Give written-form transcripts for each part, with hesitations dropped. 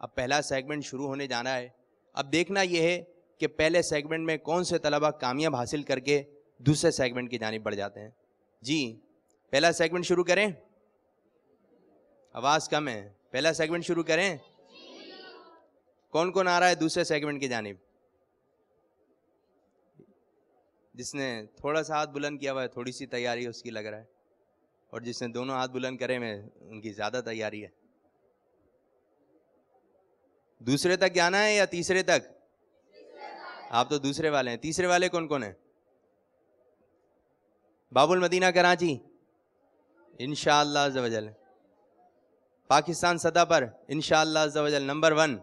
اب پہلا سیگمنٹ شروع ہونے جانا ہے. اب دیکھنا یہ ہے کہ پہلے سیگمنٹ میں کون سے طلبہ کامیاب حاصل کر کے دوسرے سیگمنٹ کی جانب بڑھ جاتے ہیں. جی پہلا سیگمنٹ شروع کریں. آواز کم ہے. پہلا سیگمنٹ شروع کریں. کون کون آ رہا ہے دوسرے سیگمنٹ کی جانب؟ جس نے تھوڑا سا ہاتھ بلند کیا ہوا ہے تھوڑی سی تیاری اس کی لگ رہا ہے, اور جس نے دونوں ہاتھ بلند کرے میں ان کی زیادہ تیاری ہے. دوسرے تک جانا ہے یا تیسرے تک؟ آپ تو دوسرے والے ہیں. تیسرے والے کون کون ہیں؟ باب المدینہ کراچی انشاءاللہ عز و جل. پاکستان سطح پر انشاءاللہ عز و جل نمبر 1.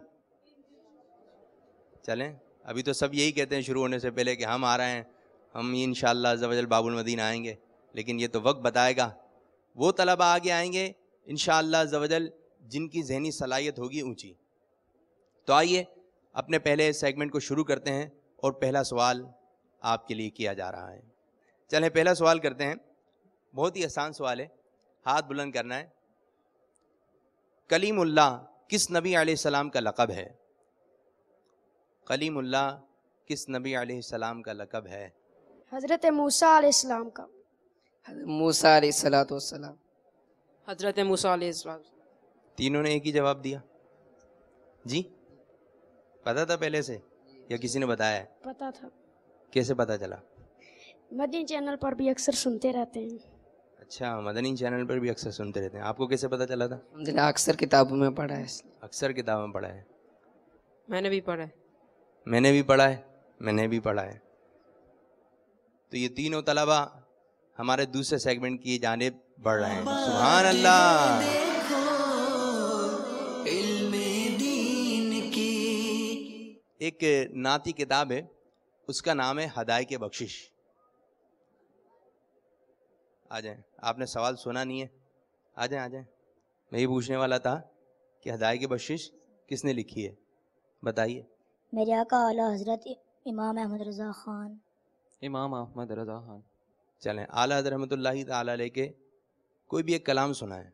چلیں ابھی تو سب یہی کہتے ہیں شروع ہونے سے پہلے کہ ہم آ رہے ہیں, ہم انشاءاللہ عز و جل باب المدینہ آئیں گے, لیکن یہ تو وقت بتائے گا. وہ طلبہ آگے آئیں گے انشاءاللہ عز و جل جن کی ذہنی صلاحیت ہوگی اونچی. تو آئیے اپنے پہلے سیگمنٹ کو شروع کرتے ہیں, اور پہلا سوال آپ کے لیے کیا جا رہا ہے. چلیں پہلا سوال کرتے ہیں. بہت ہی آسان سوال ہے, ہاتھ بلند کرنا ہے. کلیم اللہ کس نبی علیہ السلام کا لقب ہے؟ کلیم اللہ کس نبی علیہ السلام کا لقب ہے؟ حضرت موسیٰ علیہ السلام کا. موسیٰ علیہ السلام. حضرت موسیٰ علیہ السلام. تینوں نے ایک ہی جواب دیا. جی پتا تھا پہلے سے یا کسی نے بتایا ہے؟ پتا تھا. کیسے پتا چلا؟ مدنی چینل پر بھی اکثر سنتے رہتے ہیں. اچھا مدنی چینل پر بھی اکثر سنتے رہتے ہیں. آپ کو کیسے پتا چلا تھا؟ الحمدللہ اکثر کتابوں میں پڑھا ہے. اکثر کتابوں میں پڑھا ہے. میں نے بھی پڑھا ہے. میں نے بھی پڑھا ہے. میں نے بھی پڑھا ہے. تو یہ تینوں طلبہ ہمارے دوسرے سیگمنٹ کی جانب بڑھ رہے ہیں. سبحان اللہ. ایک نعتی کتاب ہے, اس کا نام ہے ہدایت بخشش. آ جائیں. آپ نے سوال سنا نہیں ہے؟ آ جائیں آ جائیں. میں یہ پوچھنے والا تھا کہ ہدایت بخشش کس نے لکھی ہے, بتائیے. میرے آقا اعلیٰ حضرت امام احمد رضا خان. امام احمد رضا خان. چلیں اعلیٰ حضرت رحمۃ اللہ تعالیٰ علیہ کے کوئی بھی ایک کلام سنا ہے.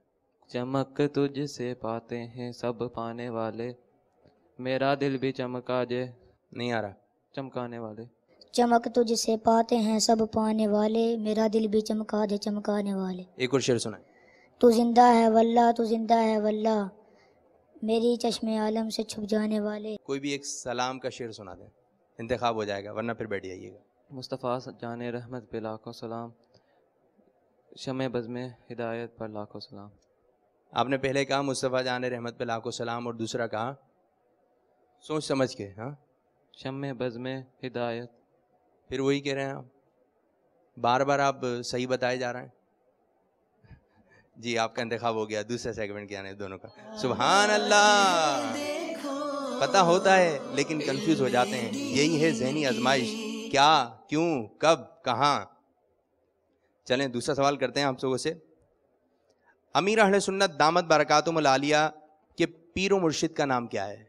چمک تجھ سے پاتے ہیں سب پانے والے, میرا دل بھی چمکا جے. نہیں آ رہا. چمکانے والے. چمک تجھ سے پاتے ہیں سب پانے والے, میرا دل بھی چمکا دے چمکانے والے. ایک اور شعر سنا ہے. تو زندہ ہے واللہ تو زندہ ہے واللہ, میری چشم عالم سے چھپ جانے والے. کوئی بھی ایک سلام کا شعر سنا دیں, انتخاب ہو جائے گا ورنہ پھر بیٹھ جائیے گا. مصطفیٰ جان رحمت پہ لاکھوں سلام, شمع بزم ہدایت پر لاکھوں سلام. آپ نے پہلے کہا مصطفیٰ جان رحمت پہ لاکھوں سلام, اور دوسرا کہا سوچ سمجھ کے. ہاں شمع بزم ہدایت. پھر وہی کہہ رہے ہیں آپ, بار بار آپ صحیح بتائے جا رہے ہیں. جی آپ کا انتخاب ہو گیا دوسرے سیگمنٹ کے آنے دونوں کا. سبحان اللہ. پتہ ہوتا ہے لیکن کنفیوز ہو جاتے ہیں. یہی ہے ذہنی آزمائش, کیا کیوں کب کہاں. چلیں دوسرا سوال کرتے ہیں آپ لوگوں سے. امیر اہل سنت دامت برکاتہم العالیہ کے پیر و مرشد کا نام کیا ہے؟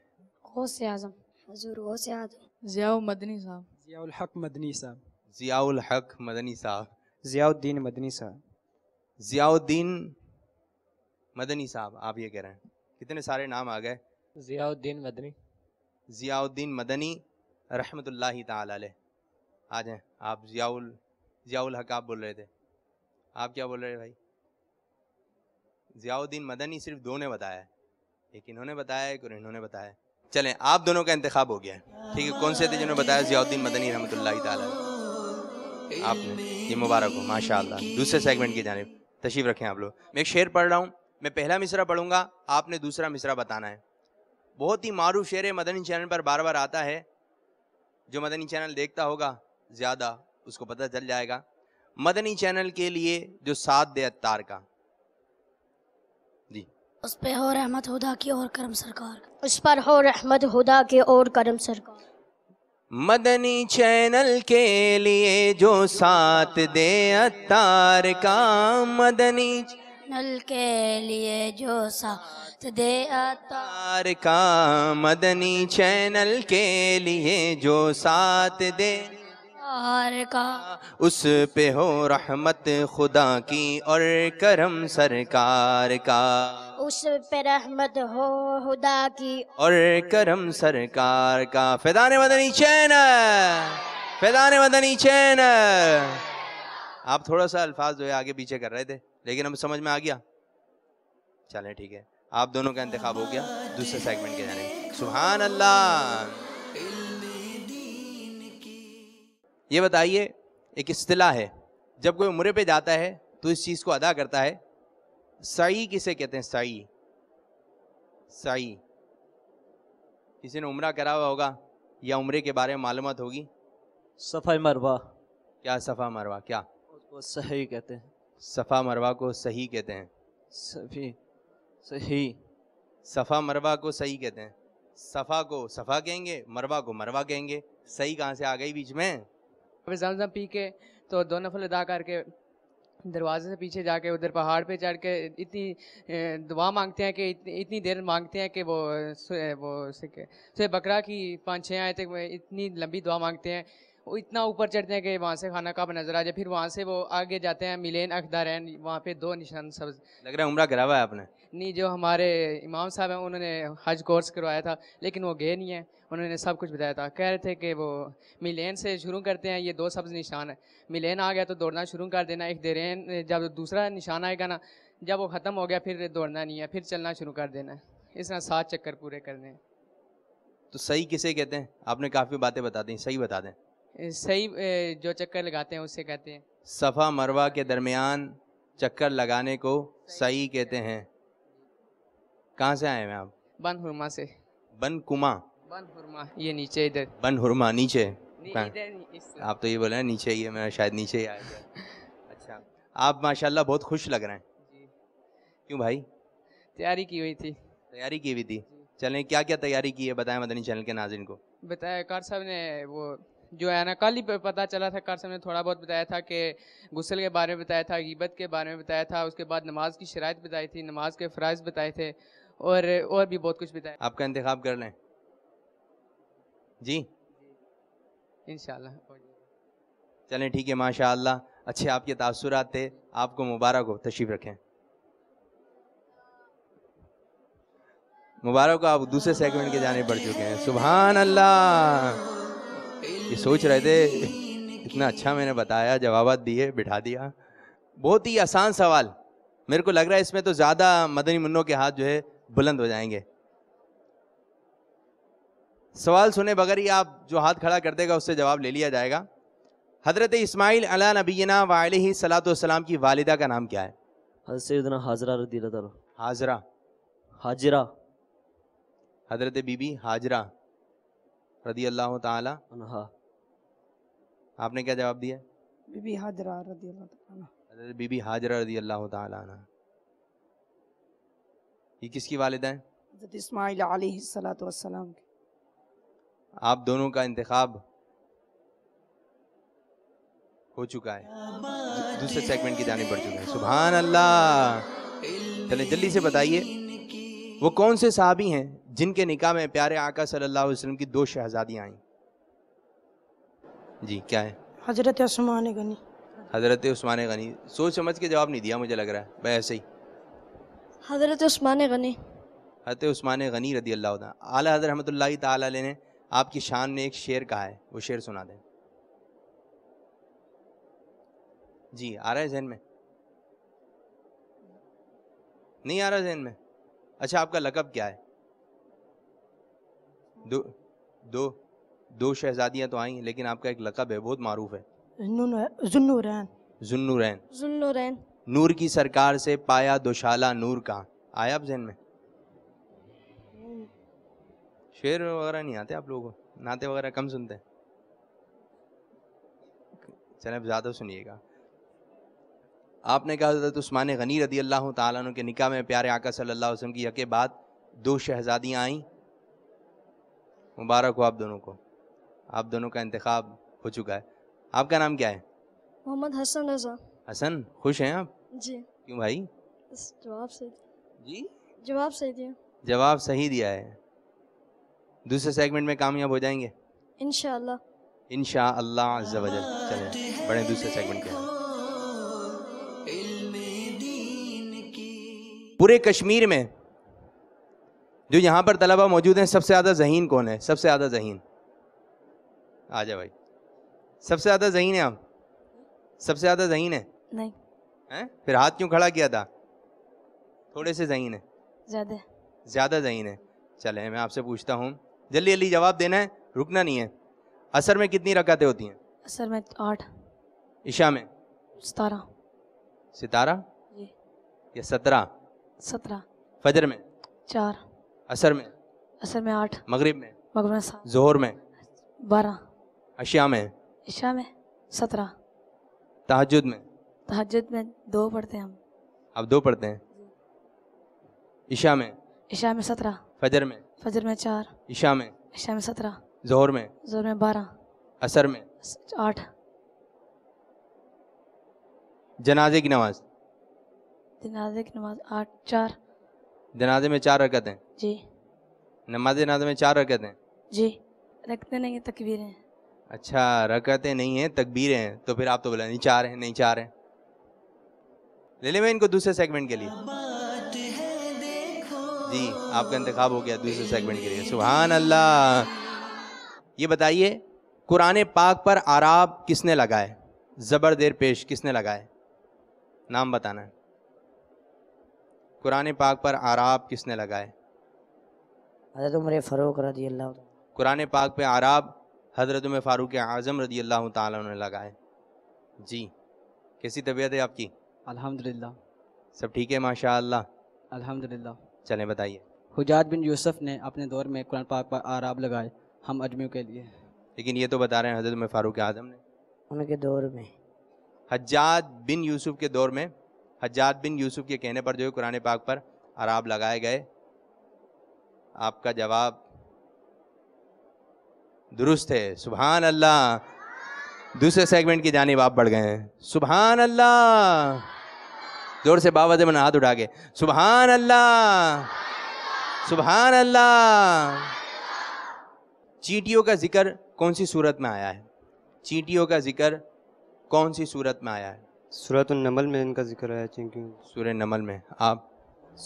غوث اعظم. حضور غوث اعظم. ضیاء مدنی صاحب. ضیاء الحق مدنی صاحب. ضیاء الحق مدنی صاحب. ضیاء الدین مدنی صاحب. ضیاء الدین مدنی صاحب. آپ یہ کہہ رہے ہیں, کتنے سارے نام آ گئے. ضیاء الدین مدنی. ضیاء الدین مدنی رحمۃ اللہ تعالی علیہ. آ جائیں آپ. ضیاء الحق آپ بول رہے تھے, آپ کیا بول رہے بھائی؟ ضیاء الدین مدنی صرف 2 نے بتایا ہے, ایک انہوں نے بتایا ایک اور انہوں نے بتایا. چلیں آپ دونوں کا انتخاب ہو گیا ہے. ٹھیک ہے, کون سے تھے جنہوں نے بتایا ضیاء الدین مدنی رحمۃ اللہ تعالی علیہ؟ آپ نے. یہ مبارک ہو ماشاء اللہ. دوسرے سیگمنٹ کی جانب تشریف رکھیں آپ لوگ. میں ایک شعر پڑھ رہا ہوں, میں پہلا مصرع پڑھوں گا, آپ نے دوسرا مصرع بتانا ہے. بہت ہی معروف شعر ہے, مدنی چینل پر بار بار آتا ہے. جو مدنی چینل دیکھتا ہوگا زیادہ اس کو پتہ چل جائے گا. مدنی چینل کے لیے جو ساتھ دے عطار کا. جی. اس پہ ہو رحمت خدا کی اور کرم سرکار. اس پر ہو رحمت خدا کے اور کرم سرکار. مدنی چینل کے لیے جو ساتھ دے عطار کا. مدنی چینل کے لیے جو ساتھ دے عطار کا. مدنی چینل کے لیے جو ساتھ دے کا. اس پہ ہو رحمت خدا کی اور کرم سرکار کا. اس پہ رحمت ہو خدا کی اور کرم سرکار کا. فیضان مدنی چینل، فیضان مدنی چینل. آپ تھوڑا سا الفاظ جو ہے آگے پیچھے کر رہے تھے لیکن ہم سمجھ میں آ گیا. چلیں ٹھیک ہے، آپ دونوں کا انتخاب ہو گیا دوسرے سیگمنٹ کے جانب. سبحان اللہ. یہ بتائیے، ایک اصطلاح ہے، جب کوئی عمرے پہ جاتا ہے تو اس چیز کو ادا کرتا ہے. سعی کسے کہتے ہیں؟ سعی. سعی کسی نے عمرہ کرا ہوا ہوگا یا عمرے کے بارے میں معلومات ہوگی. صفا مروہ. کیا صفا مروہ؟ کیا اس کو صحیح کہتے ہیں. صفا مروہ کو صحیح کہتے ہیں. صحیح. صفا مروہ کو صحیح کہتے ہیں. صفا کو صفا کہیں گے، مروہ کو مروہ کہیں گے. صحیح کہاں سے آ گئی بیچ میں؟ زمزم پی کے تو 2 نفل ادا کر کے دروازے سے پیچھے جا کے ادھر پہاڑ پہ چڑھ کے اتنی دعا مانگتے ہیں کہ اتنی دیر مانگتے ہیں کہ وہ بقرہ کی 5-6 آیتیں اتنی لمبی دعا مانگتے ہیں. وہ اتنا اوپر چڑھتے ہیں کہ وہاں سے خانہ کعبہ نظر آ جائے. پھر وہاں سے وہ آگے جاتے ہیں ملین اخدارین، وہاں پہ 2 نشان سبز. لگ رہا ہے عمرہ کرا ہوا ہے آپ نے. نہیں، جو ہمارے امام صاحب ہیں انہوں نے حج کورس کروایا تھا لیکن وہ گئے نہیں ہیں. انہوں نے سب کچھ بتایا تھا. کہہ رہے تھے کہ وہ ملین سے شروع کرتے ہیں، یہ 2 سبز نشان ہے. ملین آ گیا تو دوڑنا شروع کر دینا. ایک دیرین جب دوسرا نشان آئے گا نا، جب وہ ختم ہو گیا پھر دوڑنا نہیں ہے، پھر چلنا شروع کر دینا ہے. اس طرح 7 چکر پورے کرنے ہیں. تو صحیح کسے کہتے ہیں؟ آپ نے کافی باتیں بتا دیں، صحیح بتا دیں. صحیح جو چکر لگاتے ہیں اس سے کہتے ہیں. صفا مروہ کے درمیان چکر لگانے کو صحیح کہتے ہیں. کہاں سے آئے ہیں آپ؟ بن ہرما سے. بن کما. بن ہرما یہ نیچے ادھر. بن ہرما نیچے. آپ تو یہ بولے ہیں نیچے ہی ہے، میں شاید نیچے ہی آیا تھا. اچھا، آپ ماشاءاللہ بہت خوش لگ رہے ہیں. کیوں بھائی؟ تیاری کی ہوئی تھی. تیاری کی ہوئی تھی. چلیں، کیا کیا تیاری کی ہے بتائیں مدنی چینل کے ناظرین کو. بتایا کار صاحب نے، وہ جو ہے نا کل ہی پتہ چلا تھا. کار صاحب نے تھوڑا بہت بتایا تھا کہ غسل کے بارے میں بتایا تھا، غیبت کے بارے میں بتایا تھا. اس کے بعد نماز کی شرائط بتائی تھی، نماز کے فرائض بتائے تھے، اور بھی بہت کچھ بتایا. آپ کا انتخاب کر لیں. جی انشاءاللہ. چلیں ٹھیک ہے، ماشاءاللہ اچھے آپ کے تاثرات تھے. آپ کو مبارک ہو. تشریف رکھیں. مبارک ہو، آپ دوسرے سیگمنٹ کے جانے بڑھ چکے ہیں. سبحان اللہ. یہ سوچ رہے تھے اتنا اچھا میں نے بتایا، جوابات دیے، بٹھا دیا. بہت ہی آسان سوال. میرے کو لگ رہا ہے اس میں تو زیادہ مدنی منوں کے ہاتھ جو ہے بلند ہو جائیں گے. سوال سنے بغیر ہی آپ جو ہاتھ کھڑا کر دے گا اس سے جواب لے لیا جائے گا. حضرت اسماعیل علیہ نبینا و علیہ الصلوۃ والسلام کی والدہ کا نام کیا ہے؟ حضرت سیدنا حاجرہ رضی اللہ تعالیٰ. حاجرہ. حاجرہ. حضرت بی بی حاجرہ رضی اللہ تعالی عنہا. آپ نے کیا جواب دیا؟ بی بی حاجرہ رضی اللہ تعالیٰ. حضرت بی بی حاجرہ رضی اللہ تعالی عنہ. یہ کس کی والدہ ہیں؟ حضرت اسماعیل علیہ الصلوۃ والسلام کی. آپ دونوں کا انتخاب ہو چکا ہے، دوسرے سیگمنٹ کی جانب بڑھ چکے ہیں. سبحان اللہ. چلیں جلدی سے بتائیے، وہ کون سے صحابی ہیں جن کے نکاح میں پیارے آقا صلی اللہ علیہ وسلم کی 2 شہزادیاں آئیں؟ جی کیا ہے؟ حضرت عثمان غنی. حضرت عثمان غنی. سوچ سمجھ کے جواب نہیں دیا مجھے لگ رہا ہے، بھائی ایسے ہی. حضرت عثمان غنی. حضرت عثمان غنی رضی اللہ تعالیٰ. اعلیٰ حضرت رحمۃ اللہ تعالیٰ علیہ نے آپ کی شان میں ایک شعر کہا ہے، وہ شعر سنا دیں. جی آ رہا ہے ذہن میں؟ نہیں آ رہا ذہن میں؟ اچھا، آپ کا لقب کیا ہے؟ دو شہزادیاں تو آئیں لیکن آپ کا ایک لقب ہے، بہت معروف ہے. ذوالنورین. ذوالنورین. ذوالنورین. نور کی سرکار سے پایا دوشالہ نور کا. آیا آپ ذہن میں؟ شعر وغیرہ نہیں آتے آپ لوگوں کو؟ نعتیں وغیرہ کم سنتے ہیں؟ چلیں اب زیادہ سنیے گا. آپ نے کہا حضرت عثمان غنی رضی اللہ تعالیٰ عنہ کے نکاح میں پیارے آقا صلی اللہ علیہ وسلم کی یکے بعد 2 شہزادیاں آئیں. مبارک ہو آپ دونوں کو. آپ دونوں کا انتخاب ہو چکا ہے. آپ کا نام کیا ہے؟ محمد حسن رضا. حسن. خوش ہیں آپ؟ جی. کیوں بھائی؟ جواب صحیح. جی جواب صحیح دیا. جواب صحیح دیا ہے. دوسرے سیگمنٹ میں کامیاب ہو جائیں گے انشاءاللہ. انشاءاللہ عز و جل. چلیں بڑے دوسرے سیگمنٹ کے. پورے کشمیر میں جو یہاں پر طلبہ موجود ہیں سب سے زیادہ ذہین کون ہے؟ سب سے زیادہ ذہین آ جا بھائی. سب سے زیادہ ذہین ہے آپ؟ سب سے زیادہ ذہین ہے؟ نہیں. پھر ہاتھ کیوں کھڑا کیا تھا؟ تھوڑے سے ذہین ہے؟ زیادہ. زیادہ ذہین ہے. چلیں میں آپ سے پوچھتا ہوں, جلدی جلدی جواب دینا ہے, رکنا نہیں ہے. عصر میں کتنی رکعتیں ہوتی ہیں؟ اثر میں 8. عشاء میں 17. 17 جی. یا 17؟ 17. فجر میں 4. عصر میں اثر میں 8. مغرب میں مغرب میں 7. ظہر میں 12. عشاء میں عشاء میں 17. تہجد میں تہجد میں 2 پڑھتے ہیں ہم. آپ 2 پڑھتے ہیں. عشاء میں عشاء میں 17. فجر میں فجر میں 4. عشاء میں عشاء میں 17. ظہر میں ظہر میں 12. عصر میں 8. جنازے کی نماز, جنازے کی نماز 8. 4. جنازے میں 4 رکعتیں. جی. نماز جنازے میں 4 رکعتیں. جی. رکھتے نہیں ہیں, تکبیریں ہیں. اچھا رکعتیں نہیں ہیں, تکبیریں ہیں. تو پھر آپ تو بولا نہیں 4 ہیں, نہیں 4 ہیں. لے لیں میں ان کو دوسرے سیگمنٹ کے لیے. جی آپ کا انتخاب ہو گیا دوسرے سیگمنٹ کے لیے. سبحان اللہ. یہ بتائیے قرآن پاک پر اعراب کس نے لگائے؟ زبر زیر پیش کس نے لگائے؟ نام بتانا ہے. قرآن پاک پر اعراب کس نے لگائے؟ حضرت عمر فاروق رضی اللہ عنہ. قرآن پاک پہ اعراب حضرت عمر فاروق اعظم رضی اللہ تعالیٰ عنہ نے لگائے. جی کیسی طبیعت ہے آپ کی؟ الحمدللہ. سب ٹھیک ہے ماشاء اللہ؟ الحمدللہ. چلیں بتائیے. حجاج بن یوسف نے اپنے دور میں قرآن پاک پر اعراب لگائے ہم اجمیوں کے لیے. لیکن یہ تو بتا رہے ہیں حضرت عمر فاروق اعظم نے. ان کے دور میں حجاج بن یوسف کے دور میں, حجاج بن یوسف کے کہنے پر جو ہے قرآن پاک پر اعراب لگائے گئے. آپ کا جواب درست ہے. سبحان اللہ. دوسرے سیگمنٹ کی جانب آپ بڑھ گئے ہیں. سبحان اللہ. زور سے باوجہ من ہاتھ اٹھا کے سبحان اللہ. سبحان اللہ. چیٹیوں کا ذکر کون سی صورت میں آیا ہے؟ چیٹیوں کا ذکر کون سی صورت میں آیا ہے؟ سورۃ النمل میں ان کا ذکر ہے. سورہ نمل میں. آپ؟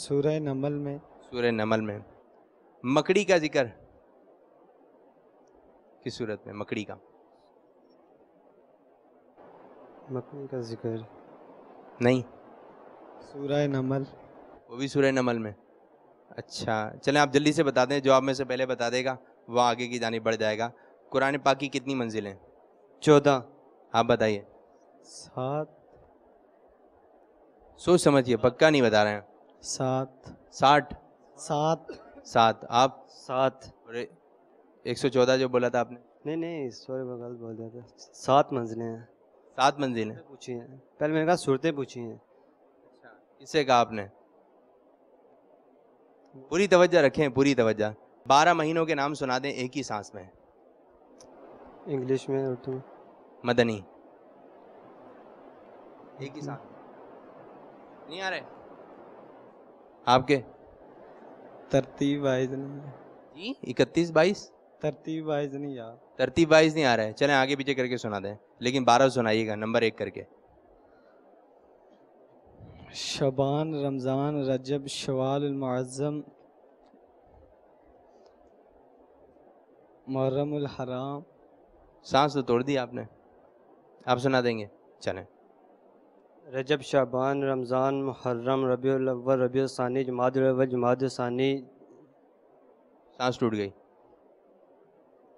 سورہ نمل میں. سورہ نمل میں. مکڑی کا ذکر کس صورت میں؟ مکڑی کا ذکر نہیں. سورہ نمل. وہ بھی سورہ نمل میں. اچھا چلیں آپ جلدی سے بتا دیں, جو آپ میں سے پہلے بتا دے گا وہ آگے کی جانب بڑھ جائے گا. قرآن پاک کی کتنی منزلیں؟ 14. آپ بتائیے. 7. سوچ سمجھیے, پکا نہیں بتا رہے ہیں. 7. 60. 7. 7. آپ؟ 7. 114 جو بولا تھا آپ نے. نہیں سورہ بغل بول دیا تھا. 7 منزلیں ہیں. 7 منزلیں پوچھی ہیں پہلے. میں نے کہا صورتیں پوچھی ہیں. کس سے کہا آپ نے؟ پوری توجہ رکھیں, پوری توجہ. 12 مہینوں کے نام سنا دیں ایک ہی سانس میں. انگلش میں, اردو میں. مدنی. ایک ہی سانس نہیں آ رہے آپ کے؟ ترتیب وائز نہیں. جی 31 22 ترتیب وائز نہیں یار. ترتیب وائز نہیں آ رہا ہے. چلیں آگے پیچھے کر کے سنا دیں, لیکن 12 سنائیے گا نمبر 1 کر کے. شبان, رمضان, رجب, شوال, المعظم, محرم, الحرام. سانس تو توڑ دی آپ نے. آپ سنا دیں گے. چلیں. رجب, شعبان, رمضان, محرم, ربیع الاول, ربیع الثانی, جمادی الاول, جمادی الثانی. سانس ٹوٹ گئی.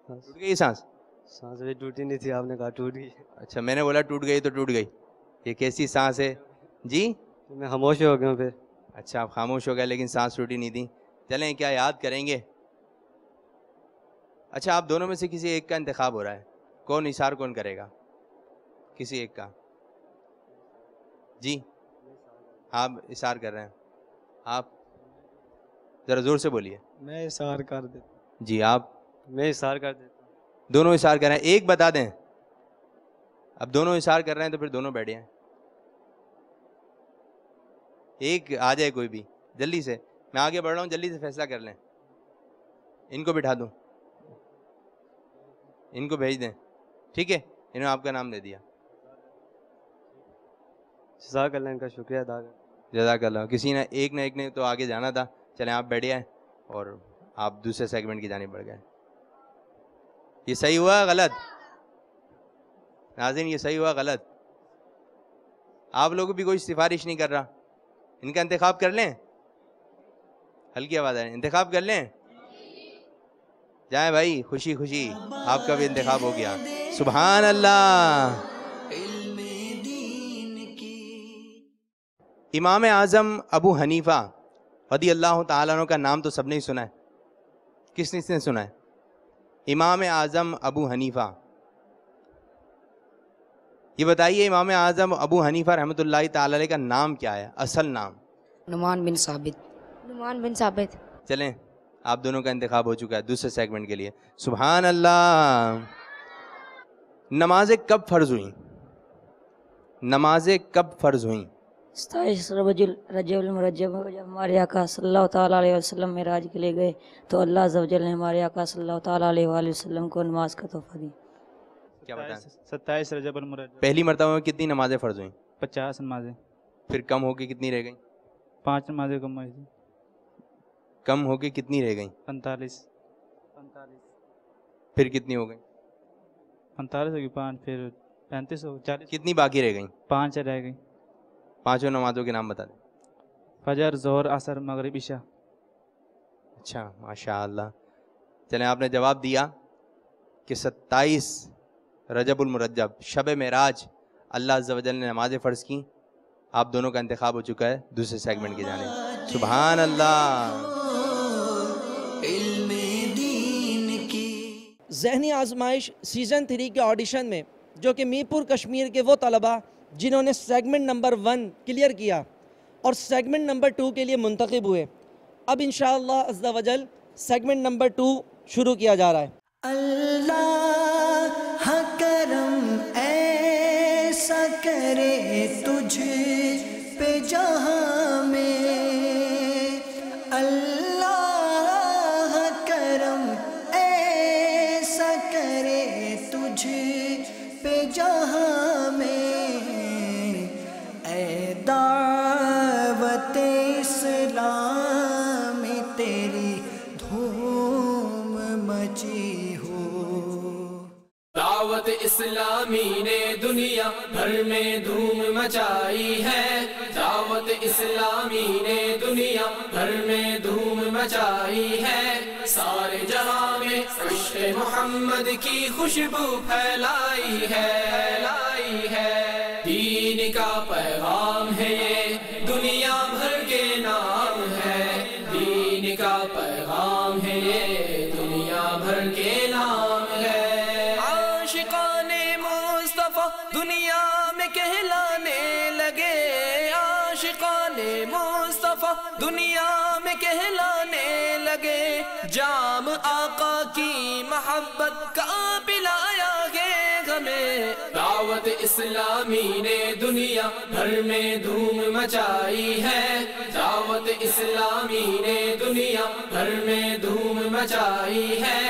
ٹوٹ گئی سانس. سانس بھی ٹوٹی نہیں تھی, آپ نے کہا ٹوٹ گئی. اچھا میں نے بولا ٹوٹ گئی تو ٹوٹ گئی. یہ کیسی سانس ہے جی؟ میں خاموش ہو گیا ہوں پھر. اچھا آپ خاموش ہو گئے لیکن سانس ٹوٹی نہیں تھی. چلیں کیا یاد کریں گے؟ اچھا آپ دونوں میں سے کسی ایک کا انتخاب ہو رہا ہے. کون اشار کون کرے گا؟ کسی ایک کا. جی آپ اشار کر رہے ہیں. آپ ذرا زور سے بولیے. میں اشار کر دیتا. جی آپ؟ میں اشار کر دیتا. دونوں اشار کر رہے ہیں. ایک بتا دیں. اب دونوں اشار کر رہے ہیں تو پھر دونوں بیٹھے ہیں. ایک آ جائے کوئی بھی جلدی سے. میں آگے بڑھ رہا ہوں, جلدی سے فیصلہ کر لیں. ان کو بٹھا دوں, ان کو بھیج دیں. ٹھیک ہے, انہوں نے آپ کا نام دے دیا. جزاک اللہ, ان کا شکریہ ادا کر. جزاک اللہ. کسی نے ایک نے تو آگے جانا تھا. چلیں آپ بیٹھ جائیں اور آپ دوسرے سیگمنٹ کی جانب بڑھ گئے. یہ صحیح ہوا غلط؟ ناظرین یہ صحیح ہوا غلط؟ آپ لوگوں بھی کوئی سفارش نہیں کر رہا. ان کا انتخاب کر لیں. ہلکی آواز ہے, انتخاب کر لیں. جائیں بھائی, خوشی خوشی آپ کا بھی انتخاب ہو گیا. سبحان اللہ. امام اعظم ابو حنیفہ رضی اللہ تعالیٰ عنہ کا نام تو سب نے ہی سنا ہے. کس نے سنا ہے؟ امام اعظم ابو حنیفہ. یہ بتائیے امام اعظم ابو حنیفہ رحمۃ اللہ تعالی علیہ کا نام کیا ہے, اصل نام؟ نعمان بن ثابت. نعمان بن ثابت. چلیں آپ دونوں کا انتخاب ہو چکا ہے دوسرے سیگمنٹ کے لیے. سبحان اللہ. نمازیں کب فرض ہوئیں؟ نمازیں کب فرض ہوئیں؟ 27 رجب المرجب کو جب ہمارے آقا صلی اللہ تعالیٰ علیہ وسلم معراج کے لیے گئے تو اللہ عز و جل نے ہمارے آقا صلی اللہ تعالیٰ علیہ وآلہ وسلم کو نماز کا تحفہ دی. کیا بتائیں؟ 27 رجب المرجب. پہلی مرتبہ میں کتنی نمازیں فرض ہوئیں؟ 50 نمازیں. پھر کم ہو کے کتنی رہ گئیں؟ 5 نمازیں کم ہوئی تھی. کم ہو کے کتنی رہ گئیں؟ 45. پھر کتنی ہو گئیں؟ 45 ہوگی, 5 پھر 35 ہو 40. کتنی باقی رہ گئیں؟ 5 رہ گئی. پانچوں نمازوں کے نام بتا دیں. فجر, ظہر, عصر, مغرب, عشاء. اچھا ماشاء اللہ. چلیں آپ نے جواب دیا کہ 27 رجب المرجب شب معراج اللہ عز و جل نے نمازیں فرض کی. آپ دونوں کا انتخاب ہو چکا ہے دوسرے سیگمنٹ کی جانب. سبحان اللہ. ذہنی آزمائش سیزن 3 کے آڈیشن میں جو کہ میر پور کشمیر کے وہ طلباء جنہوں نے سیگمنٹ نمبر 1 کلیئر کیا اور سیگمنٹ نمبر 2 کے لیے منتخب ہوئے, اب انشاءاللہ عز و جل سیگمنٹ نمبر 2 شروع کیا جا رہا ہے. اللہ کرم ایسا کرے تجھ پہ جہاں میں, اللہ کرم ایسا کرے تجھ پہ جہاں میں, اے دعوت اسلام تیری دھوم مچی ہو. دعوت اسلامی نے دنیا بھر میں دھوم مچائی ہے. دعوت اسلامی نے دنیا بھر میں دھوم مچائی ہے. سارے جہاں میں عشق محمد کی خوشبو پھیلائی ہے. دین کا پیغام ہے یہ دنیا بھر کے نام ہے. دین کا پیغام ہے یہ دنیا بھر کے نام ہے. عاشقان مصطفیٰ دنیا میں کہلانے لگے. عاشقان مصطفیٰ دنیا میں کہلانے لگے. جام آقا کی محبت کا پلایا گے ہمیں. دعوت اسلامی نے دنیا بھر میں دھوم مچائی ہے. دعوت اسلامی نے دنیا بھر میں دھوم مچائی ہے.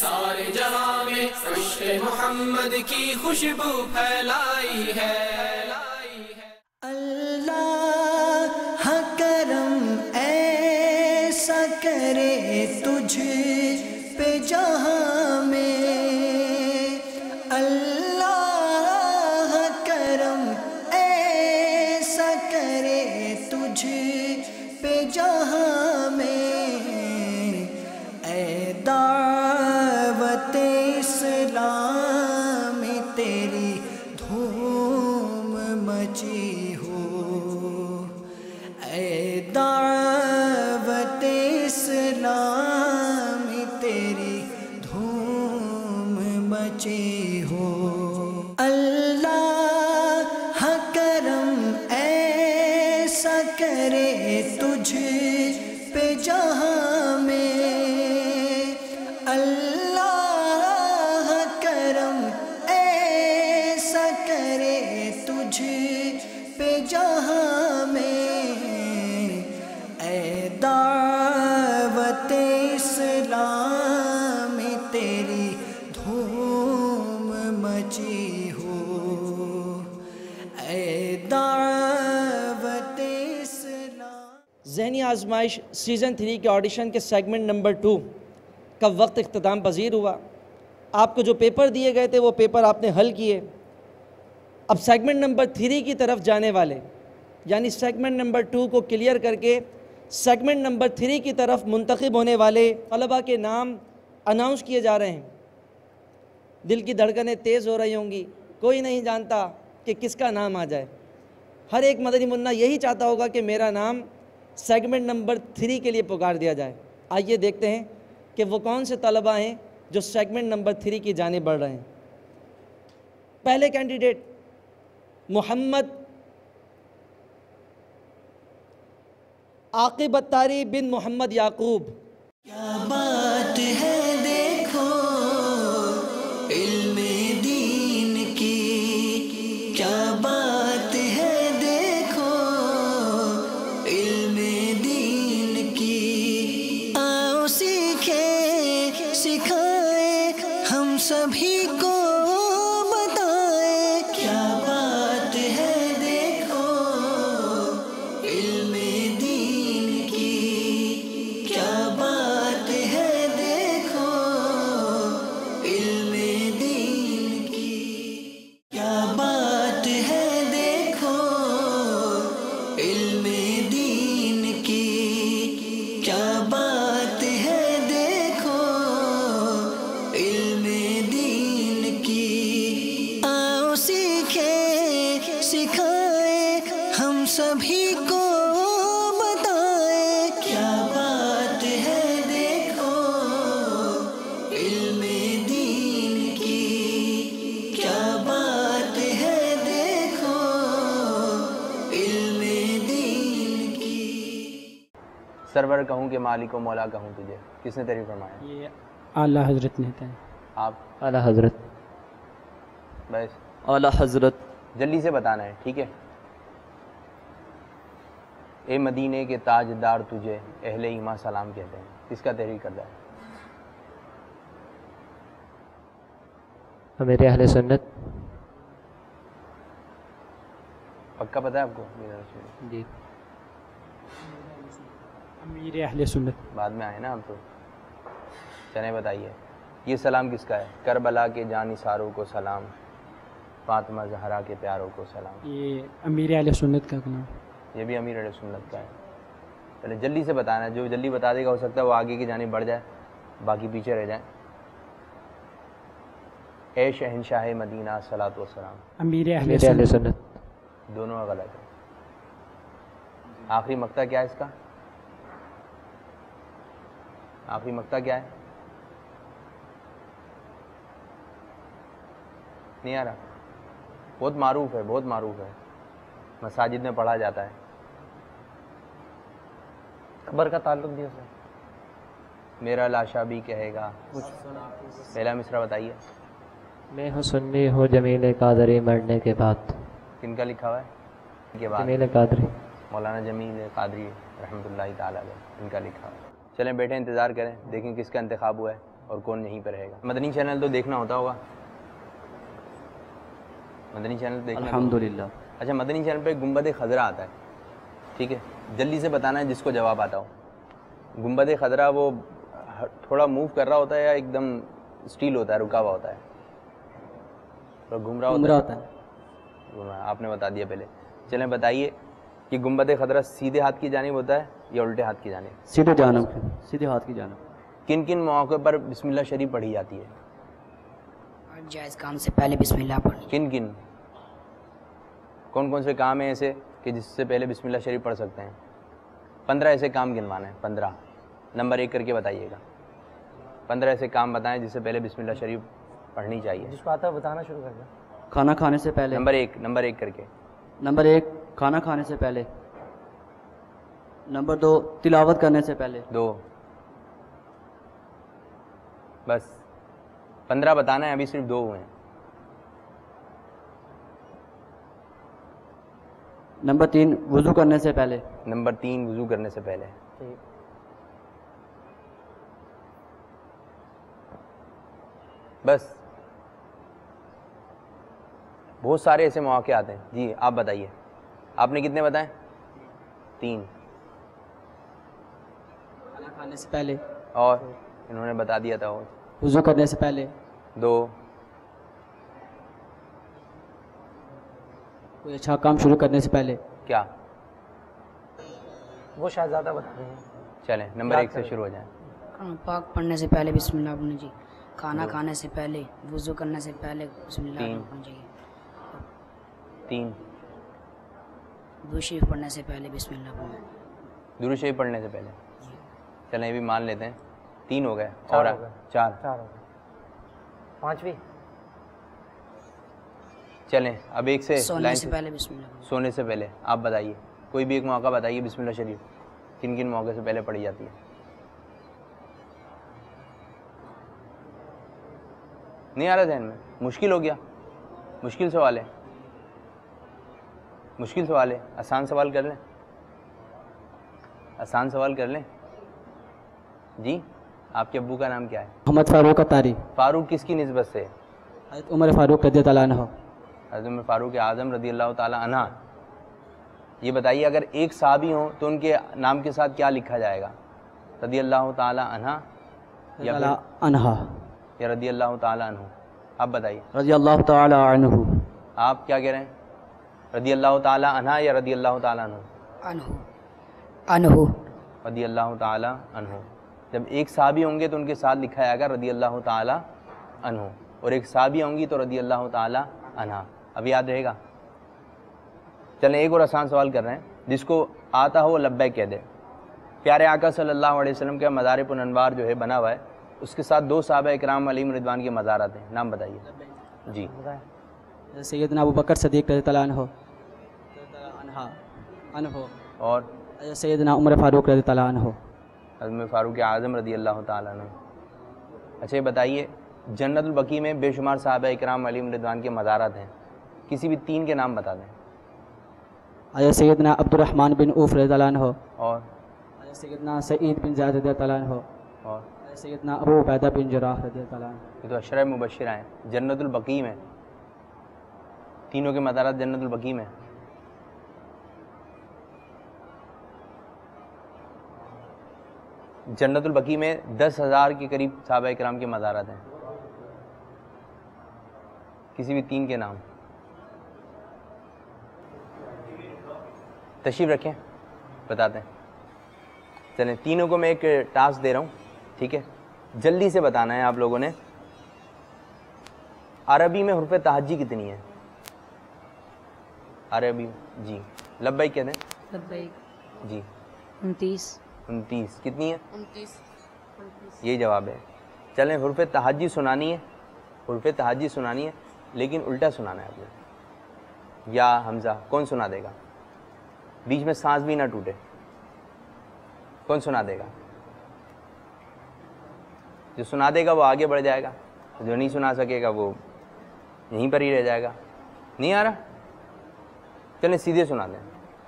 سارے جہاں میں عشق محمد کی خوشبو پھیلائی ہے. اللہ کرم ایسا کرے تجھ پہ جہاں میں, اللہ کرم ایسا کرے تجھ پہ جہاں میں, اے دعوت اسلام تیری دھوم مچی ہو. اے دعوت اسلام تیری دھوم مچی ہو. اللہ کرم ایسا کرے تجھ پہ جہاں میں, اللہ کرم ایسا کرے تجھ پہ جہاں میں, اے دعوت اسلام تیری دھوم مچی ہو. اے دعوت اسلام ذہنی آزمائش سیزن 3 کے آڈیشن کے سیگمنٹ نمبر 2 کا وقت اختتام پذیر ہوا. آپ کو جو پیپر دیے گئے تھے وہ پیپر آپ نے حل کیے. اب سیگمنٹ نمبر 3 کی طرف جانے والے یعنی سیگمنٹ نمبر 2 کو کلیئر کر کے سیگمنٹ نمبر 3 کی طرف منتخب ہونے والے طلباء کے نام اناؤنس کیے جا رہے ہیں. دل کی دھڑکنیں تیز ہو رہی ہوں گی. کوئی نہیں جانتا کہ کس کا نام آ جائے. ہر ایک مدنی منا یہی چاہتا ہوگا کہ میرا نام سیگمنٹ نمبر 3 کے لیے پکار دیا جائے. آئیے دیکھتے ہیں کہ وہ کون سے طلباء ہیں جو سیگمنٹ نمبر 3 کی جانب بڑھ رہے ہیں. پہلے کینڈیڈیٹ محمد عاقب اتاری بن محمد یعقوب. کیا بات ہے دیکھو علم دین کی، کیا بات ہے دیکھو علم دین کی. آؤ سیکھیں سکھائیں ہم سبھی کو بتائیں. کیا بات ہے دیکھو علم دین کی، کیا بات ہے دیکھو علم دین کی. کیا بات ہے دیکھو علم دین کی، کیا بات ہے دیکھو علم دین کی. آؤ سیکھیں سکھائیں ہم سبھی کو بتائیں. کیا بات ہے دیکھو علم دین کی، کیا بات ہے دیکھو علم دین کی. سرور کہوں کہ مالک و مولا کہوں تجھے، کس نے تعریف فرمایا؟ یہ اعلیٰ حضرت نے کہا. آپ اعلیٰ حضرت. بس اعلیٰ حضرت. جلدی سے بتانا ہے، ٹھیک ہے؟ اے مدینے کے تاجدار تجھے اہل ایمان سلام کہتے ہیں. کس کا تحریر کردہ ہے؟ میرے اہل سنت. پکا پتہ ہے آپ کو؟ جی. امیر اہل سنت. بعد میں آئے نا آپ تو. چلیں بتائیے یہ سلام کس کا ہے؟ کربلا کے جان نثاروں کو سلام، فاطمہ زہرا کے پیاروں کو سلام. یہ امیر اہل سنت کا نام. یہ بھی امیر علیہ سنت کا ہے. چلے جلدی سے بتانا ہے، جو جلدی بتا دے گا ہو سکتا ہے وہ آگے کی جانب بڑھ جائے، باقی پیچھے رہ جائیں. اے شہنشاہ مدینہ صلاۃ والسلام. امیر اہل سنت. دونوں غلط ہے. آخری مقطع کیا ہے اس کا؟ آخری مقطع کیا ہے؟ نہیں آ رہا. بہت معروف ہے، بہت معروف ہے، مساجد میں پڑھا جاتا ہے. خبر کا تعلق دیا سر. میرا لاشا بھی کہے گا. پہلا مصرع بتائیے. میں ہوں سنی ہوں جمیل قادری مرنے کے بعد. کن کا لکھا ہوا ہے؟ کے بعد جمیل قادری. مولانا جمیل قادری رحمۃ اللہ تعالیٰ علیہ ان کا لکھا ہوا ہے. چلیں بیٹھے انتظار کریں، دیکھیں کس کا انتخاب ہوا ہے اور کون یہیں پہ رہے گا. مدنی چینل تو دیکھنا ہوتا ہوگا. مدنی چینل دیکھنا الحمدللہ. اچھا مدنی چینل پہ گنبد خضرا آتا ہے، ٹھیک ہے؟ جلدی سے بتانا ہے جس کو جواب آتا ہو. گنبد خضرا وہ تھوڑا موو کر رہا ہوتا ہے یا ایک دم اسٹیل ہوتا ہے، رکا ہوا ہوتا ہے؟ تو گھوم رہا ہوتا ہے. آپ نے بتا دیا پہلے. چلیں بتائیے کہ گنبد خضرا سیدھے ہاتھ کی جانب ہوتا ہے یا الٹے ہاتھ کی جانب؟ سیدھے جانب، سیدھے ہاتھ کی جانب. کن کن مواقع پر بسم اللہ شریف پڑھی جاتی ہے؟ جائز کام سے پہلے بسم اللہ پڑھنی. کن کن کون کون سے کام ہیں ایسے کہ جس سے پہلے بسم اللہ شریف پڑھ سکتے ہیں؟ 15 ایسے کام گنوانا ہے. 15 نمبر 1 کر کے بتائیے گا. 15 ایسے کام بتائیں جس سے پہلے بسم اللہ شریف پڑھنی چاہیے. جس کو آتا ہے بتانا شروع کر دیں. کھانا کھانے سے پہلے. نمبر 1 کر کے. نمبر 1 کھانا کھانے سے پہلے. نمبر 2 تلاوت کرنے سے پہلے. 2 بس. 15 بتانا ہے، ابھی صرف 2 ہوئے ہیں. نمبر 3 وضو کرنے سے پہلے. نمبر 3 وضو کرنے سے پہلے. بس. بہت سارے ایسے مواقع آتے ہیں. جی آپ بتائیے، آپ نے کتنے بتائیں؟ 3. کھانے سے پہلے. اور انہوں نے بتا دیا تھا. وضو کرنے سے پہلے. 2. کوئی اچھا کام شروع کرنے سے پہلے. کیا؟ وہ شاید زیادہ بتا رہے ہیں. چلیں نمبر 1 سے شروع ہو جائیں. قرآن پاک پڑھنے سے پہلے بسم اللہ پڑھنا چاہیے. کھانا کھانے سے پہلے. وضو کرنے سے پہلے بسم اللہ پڑھنا چاہیے. 3. درود شریف پڑھنے سے پہلے بسم اللہ پڑھنا. درود شریف پڑھنے سے پہلے. چلیں یہ بھی مان لیتے ہیں. 3 ہو گئے. اور 4 ہو گئے. 5ویں. چلیں اب 1 سے سونے سے پہلے بسم اللہ. سونے سے پہلے آپ بتائیے کوئی بھی ایک موقع بتائیے بسم اللہ شریف کن کن موقع سے پہلے پڑھی جاتی ہے. نہیں آ رہا ذہن میں؟ مشکل ہو گیا. مشکل سوال ہے. مشکل سوال ہے. آسان سوال کر لیں. آسان سوال کر لیں. جی آپ کے ابو کا نام کیا ہے؟ محمد فاروق اتاری. فاروق کس کی نسبت سے؟ حضرت عمر فاروق رضی اللہ عنہ. حضرت عمر فاروق اعظم رضی اللہ تعالی عنہ. یہ بتائیے اگر ایک صحابی ہوں تو ان کے نام کے ساتھ کیا لکھا جائے گا؟ رضی اللہ تعالی عنہ یا رضی اللہ تعالی عنہ؟ آپ بتائیے. رضی اللہ تعالی عنہ. آپ کیا کہہ رہے ہیں؟ رضی اللہ تعالی عنہ یا رضی اللہ تعالی عنہ؟ عنہ. رضی اللہ تعالی عنہ. جب ایک صحابی ہوں گے تو ان کے ساتھ لکھا جائے گا رضی اللہ تعالی عنہ, اور ایک صحابی ہوں گی تو رضی اللہ تعالی عنہ. اب یاد رہے گا. چلیں ایک اور آسان سوال کر رہے ہیں, جس کو آتا ہو وہ لبیک کہہ دے. پیارے آقا صلی اللہ علیہ وسلم کا مزار پرانوار جو ہے بنا ہوا ہے, اس کے ساتھ 2 صحابہ اکرام علیہم رضوان کے مزارات ہیں, نام بتائیے. جی سیدنا ابو بکر صدیق رضی اللہ عنہ اور سیدنا عمر فاروق رضی اللہ عنہ. حضرت فاروق اعظم رضی اللہ تعالیٰ عنہ. اچھا یہ بتائیے جنت البقیع میں بے شمار صحابہ اکرام علیہم رضوان کے مزارات ہیں, کسی بھی 3 کے نام بتا دیں. حضرت سیدنا عبد الرحمن بن عوف رضی اللہ عنہ, اور حضرت سیدنا سعید بن زید رضی اللہ عنہ, اور حضرت سیدنا ابو عبیدہ بن جراح رضی اللہ عنہ. یہ تو عشرہ مبشرہ ہیں جنت البقیع میں, تینوں کے مزارات جنت البقیع میں. جنت البقیع میں 10,000 کے قریب صحابہ اکرام کے مزارات ہیں, کسی بھی 3 کے نام. تشریف رکھیں بتاتے ہیں. چلیں تینوں کو میں ایک ٹاسک دے رہا ہوں, ٹھیک ہے, جلدی سے بتانا ہے آپ لوگوں نے. عربی میں حرف تہجی کتنی ہے؟ عربی جی لبیک کہتے ہیں. لبیک جی 29. کتنی ہے؟ 29. یہی جواب ہے. چلیں حرف تہجی سنانی ہے, حرف تہجی سنانی ہے, لیکن الٹا سنانا ہے آپ نے. یا حمزہ کون سنا دے گا؟ بیچ میں سانس بھی نہ ٹوٹے. کون سنا دے گا؟ جو سنا دے گا وہ آگے بڑھ جائے گا, جو نہیں سنا سکے گا وہ یہیں پر ہی رہ جائے گا. نہیں آ رہا؟ چلیں سیدھے سنا دیں.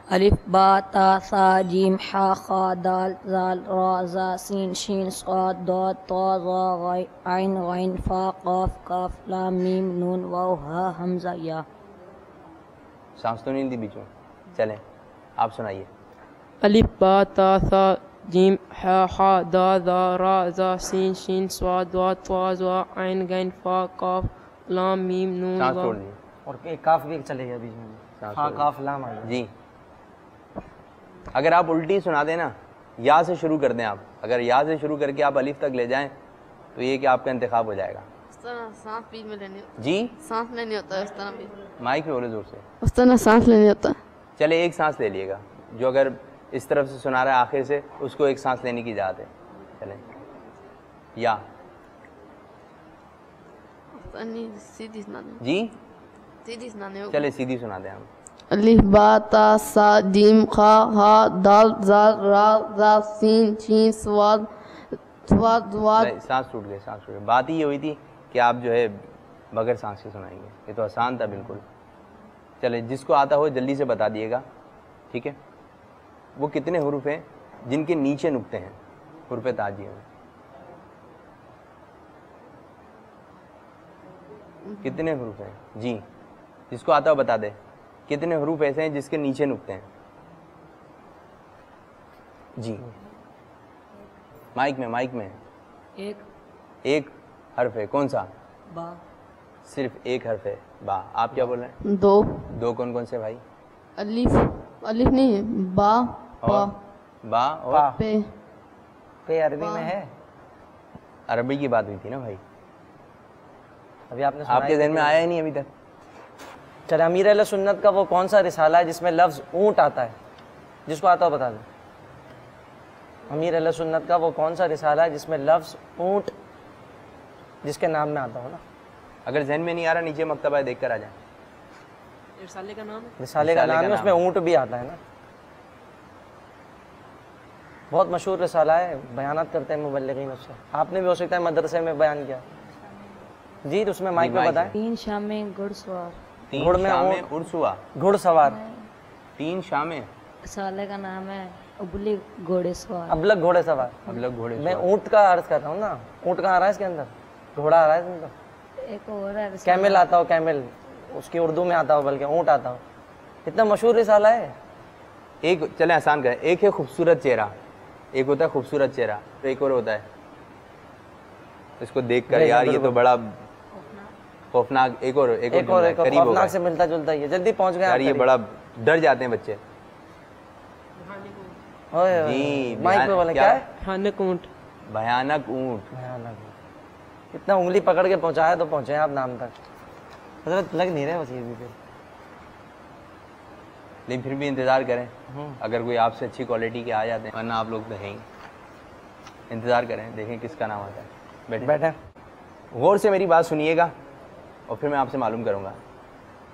الف با تا ثا جیم حا خا دال زال را زا سین شین صاد ضاد طا ظا عین غین فا قاف کاف لام میم نون واو ہا حمزہ یا. سانس تو نہیں دی بیچ میں. چلیں آپ سنائیے. الف با تا ثا جیم حا خا دال زال را زا سین شین صاد ضاد طا ظا عین غین فا قاف لام میم نون سانس واو. چھوڑ دیجیے. اور ایک کاف بھی چلے گا بیچ میں, ہاں کاف لام آ گیا. جی اگر آپ الٹی سنا دیں نا, یا سے شروع کر دیں آپ, اگر یا سے شروع کر کے آپ الف تک لے جائیں تو یہ کہ آپ کا انتخاب ہو جائے گا. اس طرح سانس بیچ میں لینی, جی سانس لینی ہوتا ہے اس طرح بھی. مائک پہ بولے زور سے. اس طرح سانس لینی ہوتا ہے. چلے ایک سانس لے لیے گا, جو اگر اس طرف سے سنا رہا ہے آخر سے اس کو ایک سانس لینے کی اجازت ہے. چلیں یا سیدھی سنا دیں. جی سیدھی سنانے ہوگا. چلے سیدھی سنا دیں ہم. الف با تا سا جیم خا ہا دال زال را زا سین شین صاد ضاد. سانس ٹوٹ گئے, سانس ٹوٹ گئے. بات ہی یہ ہوئی تھی کہ آپ جو ہے بغیر سانس کے سنائیں گے, یہ تو آسان تھا بالکل. چلے جس کو آتا ہو جلدی سے بتا دیے گا, ٹھیک ہے. وہ کتنے حروف ہیں جن کے نیچے نقطے ہیں حروف تہجی میں؟ کتنے حروف ہیں؟ جی جس کو آتا ہو بتا دے. کتنے حروف ایسے ہیں جس کے نیچے نقطے ہیں؟ جی مائک میں ایک حرف ہے، کون سا؟ با. صرف ایک حرف ہے، با. آپ کیا بول رہے ہیں؟ دو کون کون سے بھائی؟ الف نہیں ہے، با اور پے عربی میں ہے. عربی کی بات ہوئی تھی نا بھائی، ابھی آپ نے آپ کے ذہن میں آیا ہی نہیں ابھی تک. چلے امیر اہل سنت کا وہ کون سا رسالہ ہے جس میں لفظ اونٹ آتا ہے؟ جس کو آتا ہو بتا دیں. امیر اہل سنت کا وہ کون سا رسالہ ہے جس میں لفظ اونٹ جس کے نام میں آتا ہو نا؟ اگر ذہن میں نہیں آ رہا نیچے مکتبہ ہے، دیکھ کر آ جائیں. رسالے کا نام ہے، رسالے کا نام ہے، اس میں اونٹ بھی آتا ہے نا. بہت مشہور رسالہ ہے، بیانات کرتے ہیں مبلغین اس سے. آپ نے بھی ہو سکتا ہے مدرسے میں بیان کیا. جی اس میں مائک میں بتائیں. 3 شامیں گھڑ سوار. گھڑ میں گھڑ سوار. 3 شامیں. رسالے کا نام ہے ابلغ گھوڑے سوار. ابلغ گھوڑے سوار. میں اونٹ کا عرض کرتا ہوں نا. اونٹ کہاں آ رہا ہے اس کے اندر؟ گھوڑا آ رہا ہے اس کے اندر. ایک اور ہے کیمل آتا ہو، کیمل اس کی اردو میں آتا ہو، بلکہ اونٹ آتا ہو. اتنا مشہور رسالہ ہے. ایک چلیں آسان کریں، ایک ہے خوبصورت چہرہ، ایک ہوتا ہے خوبصورت چہرہ، ایک اور ہوتا ہے اس کو دیکھ کر یار یہ تو بڑا خوفناک. ایک اور خوفناک سے ملتا جلتا ہی ہے. جلدی پہنچ گئے یار، یہ بڑا ڈر جاتے ہیں بچے. جی مائک پہ بولے کیا ہے؟ بھیانک اونٹ. اتنا انگلی پکڑ کے پہنچایا تو پہنچے آپ نام تک. حضرت لگ نہیں رہے بس یہ بھی پھر، لیکن پھر بھی انتظار کریں. اگر کوئی آپ سے اچھی کوالٹی کے آ جاتے ہیں، ورنہ آپ لوگ تو ہیں ہی. انتظار کریں، دیکھیں کس کا نام آتا ہے. بیٹھیں غور سے میری بات سنیے گا اور پھر میں آپ سے معلوم کروں گا.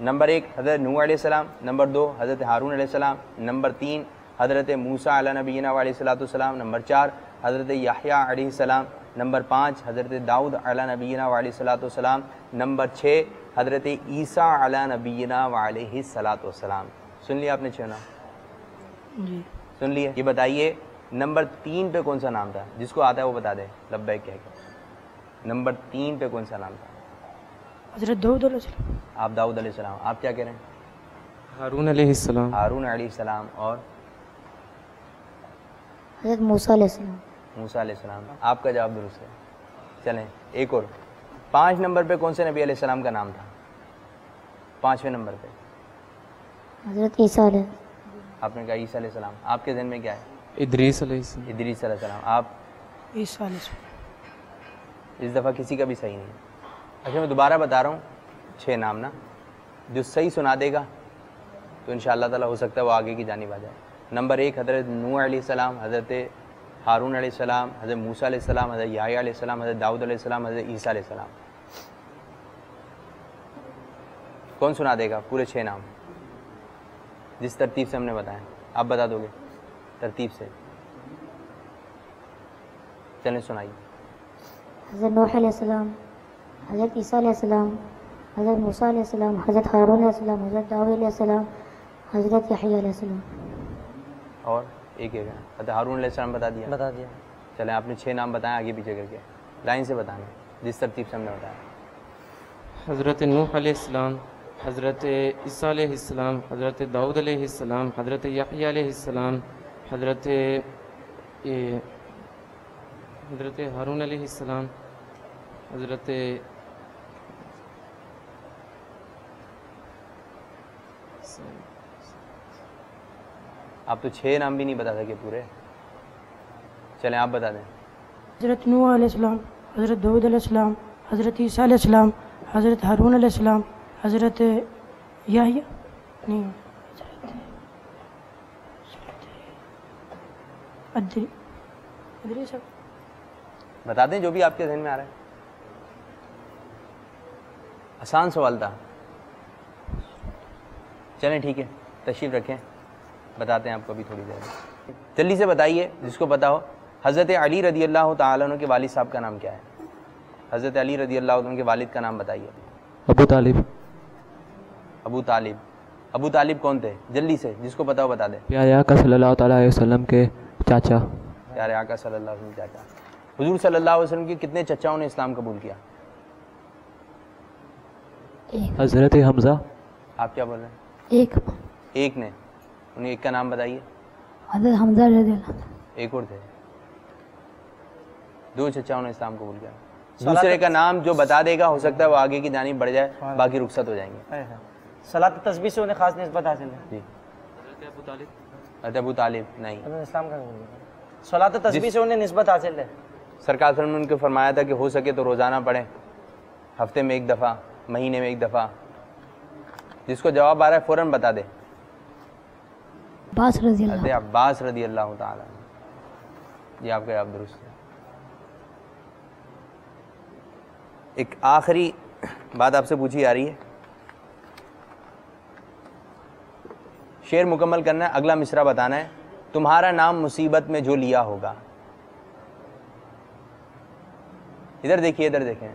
نمبر 1 حضرت نوح علیہ السلام، نمبر 2 حضرت ہارون علیہ السلام، نمبر 3 حضرت موسیٰ علیہ نبینا علیہ الصلوۃ والسلام، نمبر 4 حضرت یحییٰ علیہ السلام، نمبر 5 حضرت داؤد علیہ نبینا علیہ الصلوۃ والسلام، نمبر 6 حضرت عیسیٰ علیہ نبینا علیہ الصلوۃ والسلام. سن لیا آپ نے 6 نام؟ جی سن لیے. یہ بتائیے نمبر 3 پہ کون سا نام تھا؟ جس کو آتا ہے وہ بتا دے لبیک کہہ کے. نمبر 3 پہ کون سا نام تھا؟ حضرت داؤد علیہ السلام. آپ داؤد علیہ السلام. آپ کیا کہہ رہے ہیں؟ ہارون علیہ السلام. ہارون علیہ السلام. اور حضرت موسیٰ علیہ السلام. موسیٰ علیہ السلام. آپ کا جواب درست ہے. چلیں ایک اور. 5 نمبر پہ کون سے نبی علیہ السلام کا نام تھا؟ 5ویں نمبر پہ حضرت عیسیٰ علیہ. آپ نے کہا عیسیٰ علیہ السلام. آپ کے ذہن میں کیا ہے؟ ادریس علیہ السلام. ادریس علیہ السلام. آپ؟ عیسیٰ علیہ السلام. اس دفعہ کسی کا بھی صحیح نہیں. اچھا میں دوبارہ بتا رہا ہوں 6 نام نا. جو صحیح سنا دے گا تو انشاءاللہ تعالیٰ ہو سکتا ہے وہ آگے کی جانب آ جائے. نمبر 1 حضرت نوح علیہ السلام، حضرت ہارون علیہ السلام، حضرت موسیٰ علیہ السلام، حضرت یحییٰ علیہ السلام، حضرت داؤد علیہ السلام، حضرت عیسیٰ علیہ السلام. کون سنا دے گا پورے 6 نام جس ترتیب سے ہم نے بتایا؟ آپ بتا دو گے ترتیب سے؟ چلیں سنائیے. حضرت نوح علیہ السلام، حضرت عیسیٰ علیہ السلام، حضرت موسیٰ علیہ السلام، حضرت ہارون علیہ السلام، حضرت داؤد علیہ السلام، حضرت یحییٰ علیہ السلام. اور ایک ہے حضرت ہارون علیہ السلام بتا دیا. چلیں آپ نے 6 نام بتائیں آگے پیچھے کر کے لائن سے بتانا جس ترتیب سے ہم نے بتایا. حضرت نوح علیہ السلام، حضرت عیسیٰ علیہ السلام، حضرت داؤد علیہ السلام، حضرت یحییٰ علیہ السلام، حضرت ہارون علیہ السلام، حضرت آپ تو 6 نام بھی نہیں بتا سکے پورے. چلیں آپ بتا دیں. حضرت نوح علیہ السلام، حضرت داؤد علیہ السلام، حضرت عیسیٰ علیہ السلام، حضرت ہارون علیہ السلام، حضرت یحییٰ نہیں ادریس. بتا دیں جو بھی آپ کے ذہن میں آ رہا ہے. آسان سوال تھا. چلیں ٹھیک ہے تشریف رکھیں بتاتے ہیں آپ کو ابھی تھوڑی دیر میں. جلدی سے بتائیے جس کو پتا ہو. حضرت علی رضی اللہ تعالیٰ عنہ کے والد صاحب کا نام کیا ہے؟ حضرت علی رضی اللہ عنہ کے والد کا نام بتائیے. ابو طالب. ابو طالب. ابو طالب کون تھے؟ جلدی سے جس کو پتا ہو بتا دیں. پیارے آقا صلی اللہ تعالیٰ علیہ وسلم کے چاچا. پیارے آقا صلی اللہ علیہ وسلم چاچا. حضور صلی اللہ علیہ وسلم کے کتنے چچاؤں نے اسلام قبول کیا؟ حضرت حمزہ. آپ کیا بول رہے ہیں؟ ایک نے. انہیں ایک کا نام بتائیے. حضرت حمزہ رضی اللہ عنہ. ایک اور تھے. دو چچاؤں نے اسلام قبول کیا. دوسرے کا نام جو بتا دے گا ہو سکتا ہے وہ آگے کی جانب بڑھ جائے, باقی رخصت ہو جائیں گے. صلاۃ تسبیح سے انہیں خاص نسبت حاصل ہے. جی حضرت ابو طالب نہیں, اسلام کا صلاۃ تسبیح سے انہیں نسبت حاصل ہے. سرکار صلی اللہ علیہ وسلم نے ان کو فرمایا تھا کہ ہو سکے تو روزانہ پڑھیں, ہفتے میں ایک دفعہ, مہینے میں ایک دفعہ. جس کو جواب آ رہا ہے فوراً بتا دے. حضرت عباس رضی اللہ تعالیٰ. یہ آپ کا جواب درست ہے. ایک آخری بات آپ سے پوچھی جا رہی ہے, شعر مکمل کرنا ہے, اگلا مصرع بتانا ہے. تمہارا نام مصیبت میں جو لیا ہوگا. ادھر دیکھیے, ادھر دیکھیں.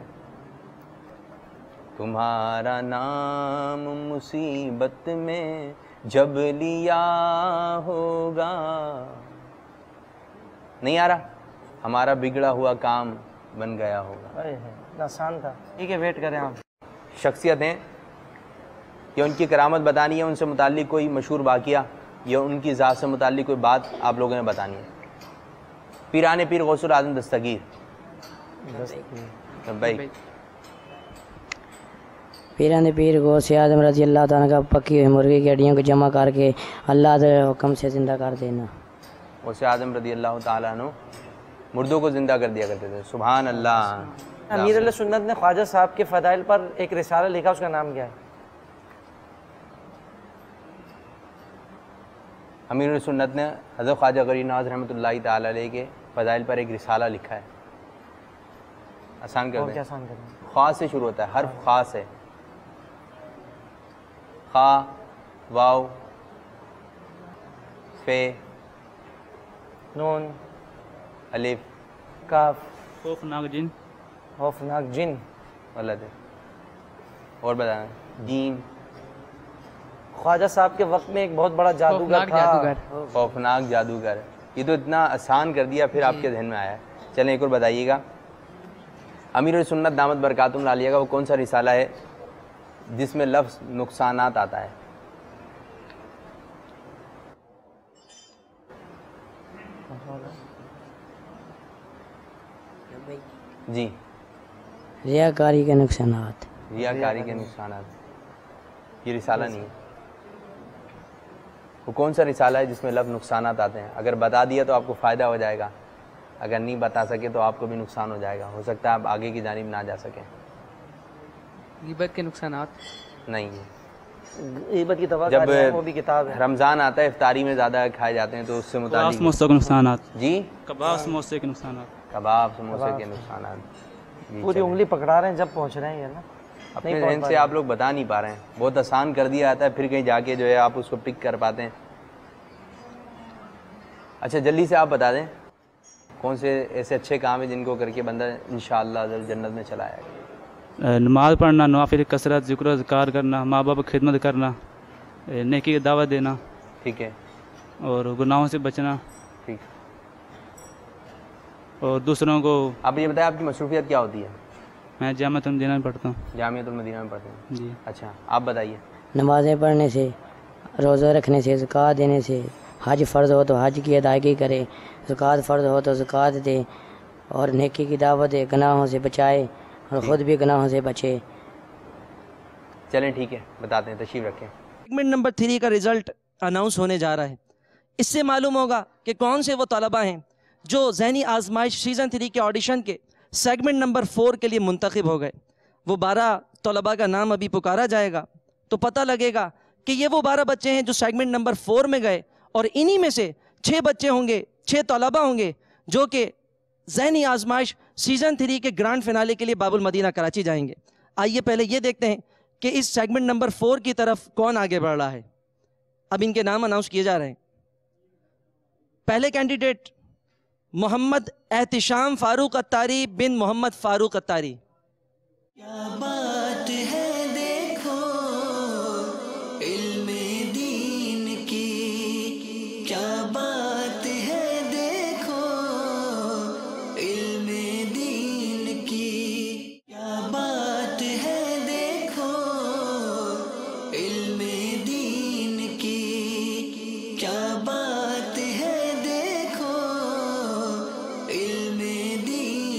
تمہارا نام مصیبت میں جب لیا ہوگا. نہیں آ رہا. ہمارا بگڑا ہوا کام بن گیا ہوگا. آسان تھا. ٹھیک ہے, ویٹ کریں آپ. شخصیتیں یا ان کی کرامت بتانی ہے, ان سے متعلق کوئی مشہور واقعہ یا ان کی ذات سے متعلق کوئی بات آپ لوگوں نے بتانی ہے. پیران پیر غوث العظم دستگیر. بھائی پیران پیر غوث اعظم رضی اللہ تعالیٰ کا پکی ہوئی مرغی کی ہڈیوں کو جمع کر کے اللہ کے حکم سے زندہ کر دینا. غوث اعظم رضی اللہ تعالیٰ عنہ مردوں کو زندہ کر دیا کرتے تھے. سبحان اللہ. امیر علیہ سنت نے خواجہ صاحب کے فضائل پر ایک رسالہ لکھا, اس کا نام کیا ہے؟ امیر علیہ سنت نے حضرت خواجہ غریب نواز رحمۃ اللہ تعالیٰ علیہ کے فضائل پر ایک رسالہ لکھا ہے. آسان کر دیں. خواہ سے شروع ہوتا ہے, حرف خواہ سے. خا, واو, فے, نون, الف, کاف. خوفناک جن. خوفناک جن. غلط ہے. اور بتائیں. جیم. خواجہ صاحب کے وقت میں ایک بہت بڑا جادوگر تھا. خوفناک جادوگر. یہ تو اتنا آسان کر دیا, پھر آپ کے ذہن میں آیا ہے. چلیں ایک اور بتائیے گا. امیر السنت دامت برکاتہم العالیہ کا وہ کون سا رسالہ ہے جس میں لفظ نقصانات آتا ہے؟ جی, ریاکاری کے نقصانات. ریاکاری کے نقصانات. یہ رسالہ نہیں ہے. وہ کون سا رسالہ ہے جس میں لفظ نقصانات آتے ہیں؟ اگر بتا دیا تو آپ کو فائدہ ہو جائے گا, اگر نہیں بتا سکے تو آپ کو بھی نقصان ہو جائے گا. ہو سکتا ہے آپ آگے کی جانب نہ جا سکیں. غیبت کے نقصانات نہیں ہے. غیبت کی دوا جب وہ بھی کتاب ہے. رمضان آتا ہے, افطاری میں زیادہ کھائے جاتے ہیں تو اس سے متعلق سموسے کے نقصانات. جی, کباب سموسے کے نقصانات. کباب سموسے کے نقصانات. پوری انگلی پکڑا رہے ہیں جب پہنچ رہے ہیں نا. اپنے ذہن سے آپ لوگ بتا نہیں پا رہے ہیں. بہت آسان کر دیا جاتا ہے, پھر کہیں جا کے جو ہے آپ اس کو پک کر پاتے ہیں. اچھا جلدی سے آپ بتا دیں کون سے ایسے اچھے کام ہیں جن کو کر کے بندہ انشاءاللہ جنت میں چلا آئے گا. نماز پڑھنا, نوافل کثرت, ذکر و اذکار کرنا, ماں باپ کی خدمت کرنا, نیکی کی دعوت دینا. ٹھیک ہے. اور گناہوں سے بچنا. ٹھیک. اور دوسروں کو. آپ یہ بتائیں آپ کی مصروفیت کیا ہوتی ہے؟ میں جامعۃ المدینہ میں پڑھتا ہوں. جامعۃ المدینہ میں پڑھتے ہیں. جی. اچھا آپ بتائیے. نمازیں پڑھنے سے, روزہ رکھنے سے, زکوٰۃ دینے سے, حج فرض ہو تو حج کی ادائیگی کرے, زکوٰۃ فرض ہو تو زکوٰۃ دے, اور نیکی کی دعوت دے, گناہوں سے بچائے اور خود بھی گناہوں سے بچے. چلیں ٹھیک ہے, بتاتے ہیں, تشریف رکھیں. سیگمنٹ نمبر 3 کا رزلٹ اناؤنس ہونے جا رہا ہے. اس سے معلوم ہوگا کہ کون سے وہ طلبہ ہیں جو ذہنی آزمائش سیزن 3 کے آڈیشن کے سیگمنٹ نمبر 4 کے لیے منتخب ہو گئے. وہ 12 طلبہ کا نام ابھی پکارا جائے گا تو پتہ لگے گا کہ یہ وہ 12 بچے ہیں جو سیگمنٹ نمبر 4 میں گئے, اور انہی میں سے 6 بچے ہوں گے, 6 طلبہ ہوں گے جو کہ ذہنی آزمائش سیزن 3 کے گرانڈ فنالے کے لیے باب المدینہ کراچی جائیں گے. آئیے پہلے یہ دیکھتے ہیں کہ اس سیگمنٹ نمبر 4 کی طرف کون آگے بڑھ رہا ہے. اب ان کے نام اناؤنس کیے جا رہے ہیں. پہلے کینڈیڈیٹ محمد احتشام فاروق اتاری بن محمد فاروق اتاری. کیا بات ہے دیکھو علم دین کی, کیا بات ہے دیکھو علم دین کی, کیا بات ہے دیکھو علم دین کی, کیا بات ہے دیکھو علم دین